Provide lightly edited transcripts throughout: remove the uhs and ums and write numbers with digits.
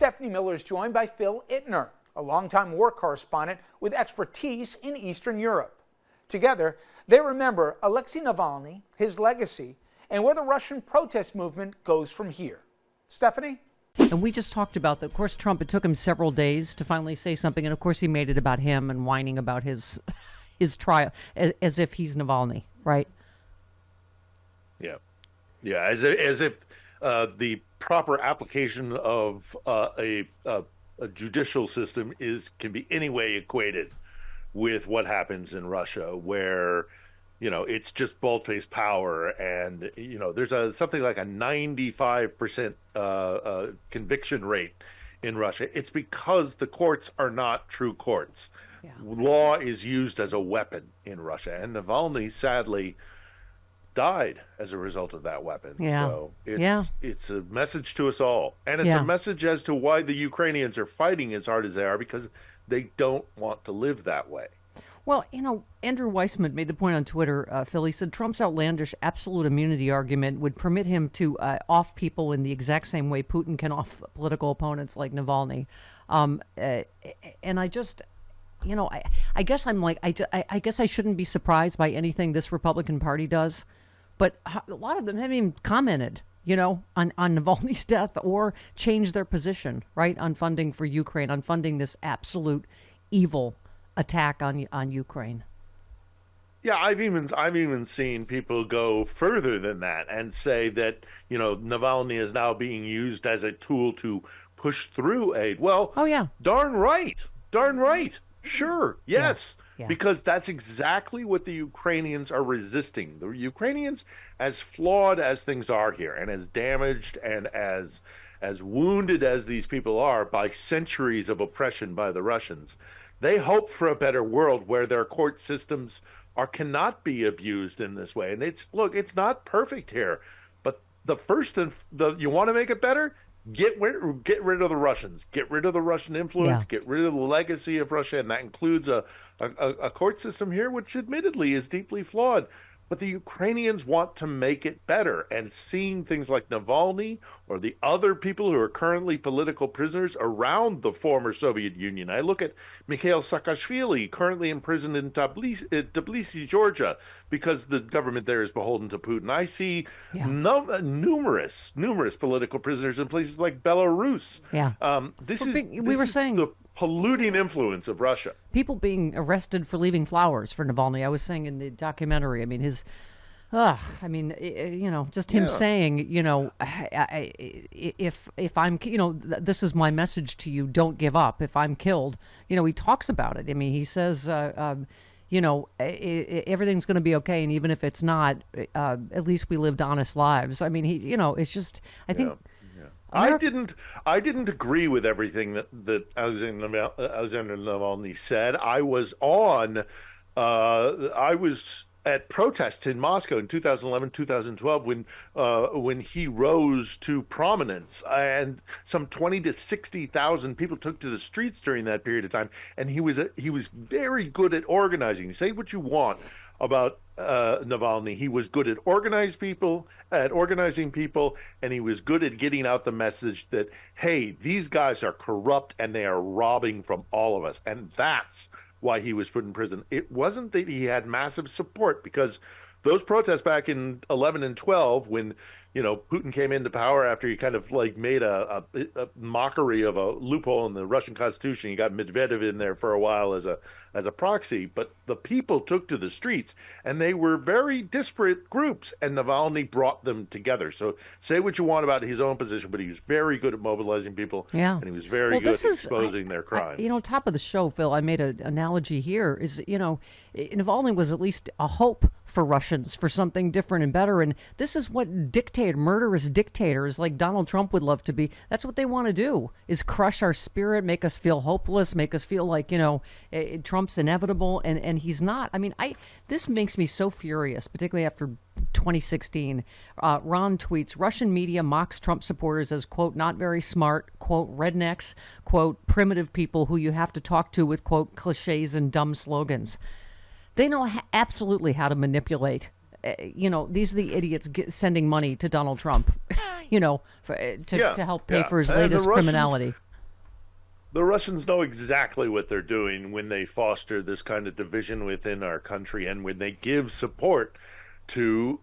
Stephanie Miller is joined by Phil Ittner, a longtime war correspondent with expertise in Eastern Europe. Together, they remember Alexei Navalny, his legacy, and where the Russian protest movement goes from here. Stephanie? And we just talked about that. Of course, Trump, it took him several days to finally say something. And of course, he made it about him and whining about his trial as if he's Navalny, right? Yeah. Yeah. As if the proper application of a judicial system can be any way equated with what happens in Russia, where it's just bald-faced power, and there's something like a 95% conviction rate in Russia. It's because the courts are not true courts. Yeah. Law is used as a weapon in Russia, and Navalny sadly died as a result of that weapon. Yeah. So it's a message to us all, and it's a message as to why the Ukrainians are fighting as hard as they are, because they don't want to live that way. Well, Andrew Weissman made the point on Twitter, Phil. He said Trump's outlandish absolute immunity argument would permit him to off people in the exact same way Putin can off political opponents like Navalny. And I just, I guess I'm like, I guess I shouldn't be surprised by anything this Republican Party does. But a lot of them haven't even commented, on Navalny's death or changed their position, right, on funding for Ukraine, on funding this absolute evil attack on Ukraine. Yeah, I've even seen people go further than that and say that Navalny is now being used as a tool to push through aid. Well, oh yeah, darn right, sure, yes, yeah. Because that's exactly what the Ukrainians are resisting. The Ukrainians, as flawed as things are here, and as damaged and as wounded as these people are by centuries of oppression by the Russians, they hope for a better world where their court systems cannot be abused in this way. And it's not perfect here, but you want to make it better? Get rid of the Russians, get rid of the Russian influence, get rid of the legacy of Russia, and that includes a court system here, which admittedly is deeply flawed. But the Ukrainians want to make it better, and seeing things like Navalny or the other people who are currently political prisoners around the former Soviet Union. I look at Mikhail Saakashvili, currently imprisoned in Tbilisi, Georgia, because the government there is beholden to Putin. I see numerous political prisoners in places like Belarus. Yeah. This is the polluting influence of Russia. People being arrested for leaving flowers for Navalny. I was saying in the documentary, I mean, just him saying, if I'm, this is my message to you, don't give up. If I'm killed, he talks about it. I mean, he says, everything's going to be okay. And even if it's not, at least we lived honest lives. I mean, it's just, I think. I didn't agree with everything that Alexander Navalny said. I was at protests in Moscow in 2011, 2012 when he rose to prominence, and some 20 to 60,000 people took to the streets during that period of time. And he was very good at organizing. Say what you want about Navalny. He was good at organizing people, and he was good at getting out the message that, hey, these guys are corrupt and they are robbing from all of us. And that's why he was put in prison. It wasn't that he had massive support, because those protests back in 11 and 12, when Putin came into power after he kind of made a mockery of a loophole in the Russian Constitution. He got Medvedev in there for a while as a proxy, but the people took to the streets, and they were very disparate groups, and Navalny brought them together. So say what you want about his own position, but he was very good at mobilizing people, and he was very good at exposing their crimes. Top of the show, Phil, I made an analogy here, is, Navalny was at least a hope for Russians for something different and better, and this is what murderous dictators like Donald Trump would love to be. That's what they want to do, is crush our spirit, make us feel hopeless, make us feel like, Trump's inevitable, and he's not. I mean, this makes me so furious, particularly after 2016. Ron tweets, Russian media mocks Trump supporters as, quote, not very smart, quote, rednecks, quote, primitive people who you have to talk to with, quote, cliches and dumb slogans. They know absolutely how to manipulate. These are the idiots sending money to Donald Trump, to help pay for his latest criminality. The Russians know exactly what they're doing when they foster this kind of division within our country and when they give support to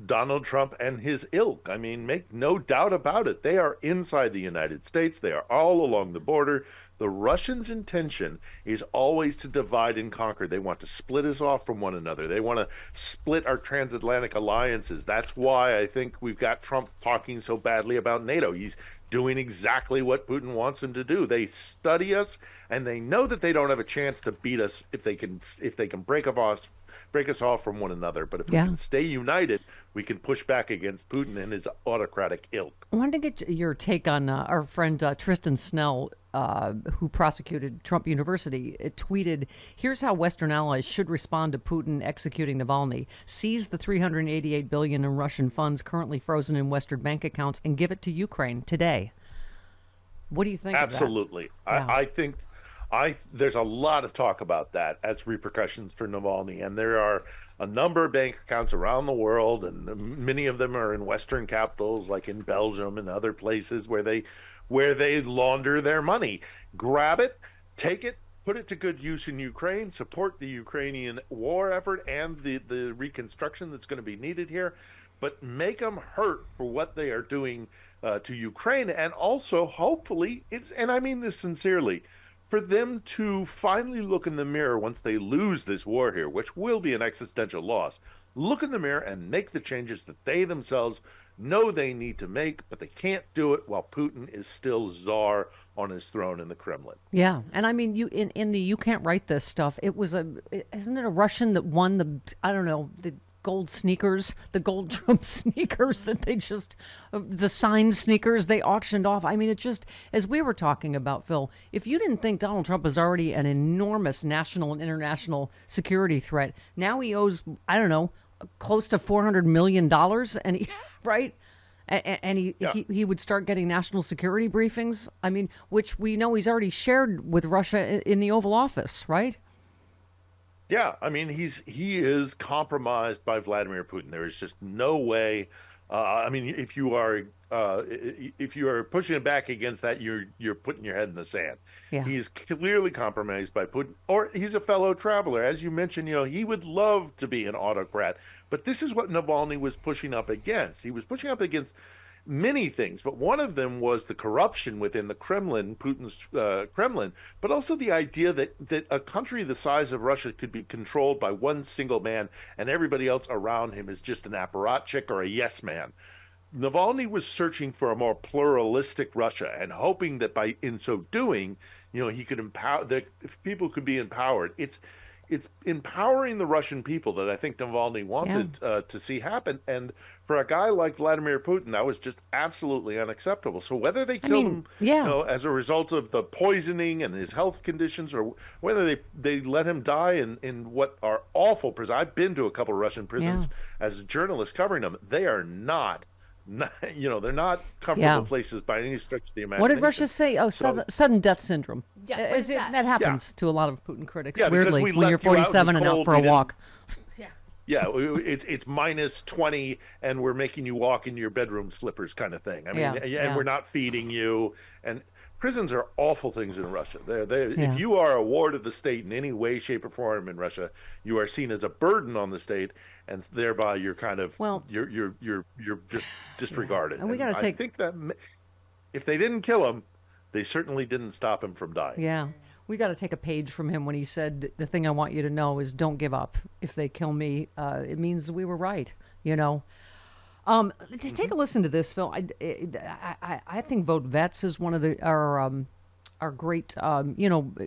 Donald Trump and his ilk. I mean, make no doubt about it. They are inside the United States. They are all along the border. The Russians' intention is always to divide and conquer. They want to split us off from one another. They want to split our transatlantic alliances. That's why I think we've got Trump talking so badly about NATO. He's doing exactly what Putin wants him to do. They study us, and they know that they don't have a chance to beat us if they can break us off from one another. But if we can stay united, we can push back against Putin and his autocratic ilk. I wanted to get your take on our friend Tristan Snell, who prosecuted Trump University. It tweeted, "Here's how Western allies should respond to Putin executing Navalny. Seize the $388 billion in Russian funds currently frozen in Western bank accounts and give it to Ukraine today." What do you think Absolutely. of that? I think there's a lot of talk about that as repercussions for Navalny, and there are a number of bank accounts around the world, and many of them are in Western capitals, like in Belgium and other places where they launder their money. Grab it, take it, put it to good use in Ukraine, support the Ukrainian war effort and the reconstruction that's going to be needed here, but make them hurt for what they are doing to Ukraine, and also hopefully, and I mean this sincerely, for them to finally look in the mirror once they lose this war here, which will be an existential loss, look in the mirror and make the changes that they themselves know they need to make, but they can't do it while Putin is still czar on his throne in the Kremlin. Yeah, and I mean, you can't write this stuff. Isn't it a Russian that won the gold sneakers, the gold Trump sneakers that the signed sneakers they auctioned off? I mean, it just, as we were talking about, Phil, if you didn't think Donald Trump is already an enormous national and international security threat, now he owes, close to $400 million, and he, right? And he would start getting national security briefings, I mean, which we know he's already shared with Russia in the Oval Office, right? Yeah, I mean, he is compromised by Vladimir Putin. There is just no way. I mean, if you are pushing it back against that, you're putting your head in the sand. Yeah. He is clearly compromised by Putin, or he's a fellow traveler. As you mentioned, he would love to be an autocrat, but this is what Navalny was pushing up against. He was pushing up against many things, but one of them was the corruption within the Kremlin, Putin's Kremlin, but also the idea that a country the size of Russia could be controlled by one single man and everybody else around him is just an apparatchik or a yes man. Navalny was searching for a more pluralistic Russia and hoping that in so doing, he could empower, that people could be empowered. It's empowering the Russian people that I think Navalny wanted to see happen. And for a guy like Vladimir Putin, that was just absolutely unacceptable. So whether they killed him as a result of the poisoning and his health conditions, or whether they let him die in what are awful prisons. I've been to a couple of Russian prisons as a journalist covering them. They are not they're not comfortable places by any stretch of the imagination. What did Russia say? Oh, sudden death syndrome. Yeah, that happens to a lot of Putin critics. Yeah, weirdly, when you're 47 and out for a walk. Yeah, it's minus 20, and we're making you walk in your bedroom slippers, kind of thing. I mean, and we're not feeding you. And prisons are awful things in Russia. If you are a ward of the state in any way, shape, or form in Russia, you are seen as a burden on the state, and thereby you're kind of you're just disregarded. And we got to I think that if they didn't kill him, they certainly didn't stop him from dying. Yeah. We got to take a page from him when he said, "The thing I want you to know is don't give up. If they kill me, it means we were right." Just take a listen to this, Phil. I think Vote Vets is one of our great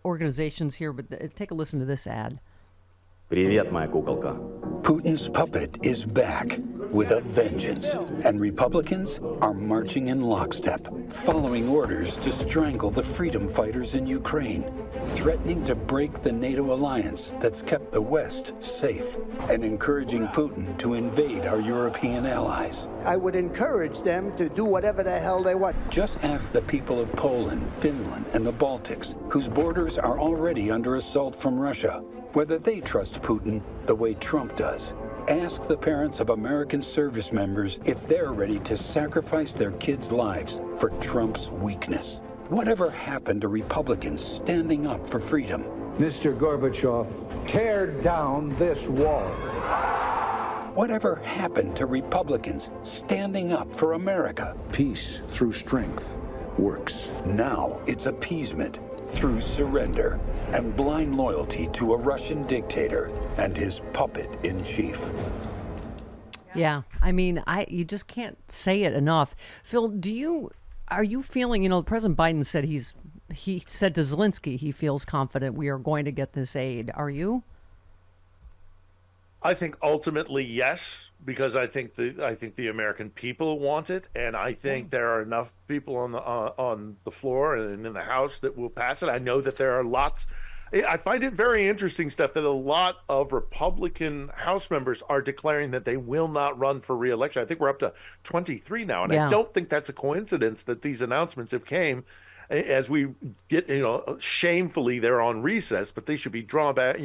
organizations here. But take a listen to this ad. Привет, моя куколка. Putin's puppet is back with a vengeance, and Republicans are marching in lockstep, following orders to strangle the freedom fighters in Ukraine, threatening to break the NATO alliance that's kept the West safe, and encouraging Putin to invade our European allies. I would encourage them to do whatever the hell they want. Just ask the people of Poland, Finland, and the Baltics, whose borders are already under assault from Russia, whether they trust Putin the way Trump does. Ask the parents of American service members if they're ready to sacrifice their kids' lives for Trump's weakness. Whatever happened to Republicans standing up for freedom? Mr. Gorbachev, tear down this wall. Whatever happened to Republicans standing up for America? Peace through strength works. Now it's appeasement through surrender and blind loyalty to a Russian dictator and his puppet in chief. Yeah, I mean, you just can't say it enough. Phil, are you feeling, President Biden said he said to Zelensky he feels confident we are going to get this aid. Are you? I think ultimately yes, because I think the American people want it, and I think there are enough people on the floor and in the House that will pass it. I know that there are lots. I find it very interesting, Steph, that a lot of Republican House members are declaring that they will not run for re-election. I think we're up to 23 now, and I don't think that's a coincidence that these announcements have came as we get, shamefully they're on recess, but they should be drawn back,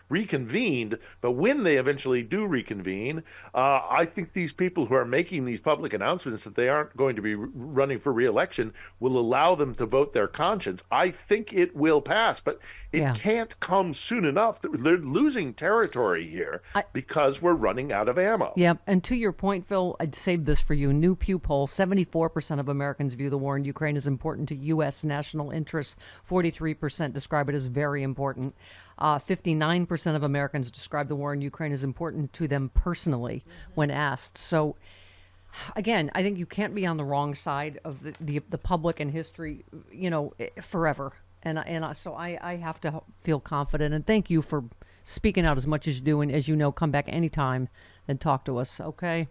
reconvened. But when they eventually do reconvene, I think these people who are making these public announcements that they aren't going to be running for re-election will allow them to vote their conscience. I think it will pass, but it can't come soon enough. They're losing territory here because we're running out of ammo. Yeah, and to your point, Phil, I'd saved this for you. New Pew poll, 74% of Americans view the war in Ukraine as important to U.S. national interests. 43% describe it as very important. 59% of Americans describe the war in Ukraine as important to them personally when asked. So, again, I think you can't be on the wrong side of the public and history, forever. So I have to feel confident. And thank you for speaking out as much as you do. And as you know, come back anytime and talk to us, okay?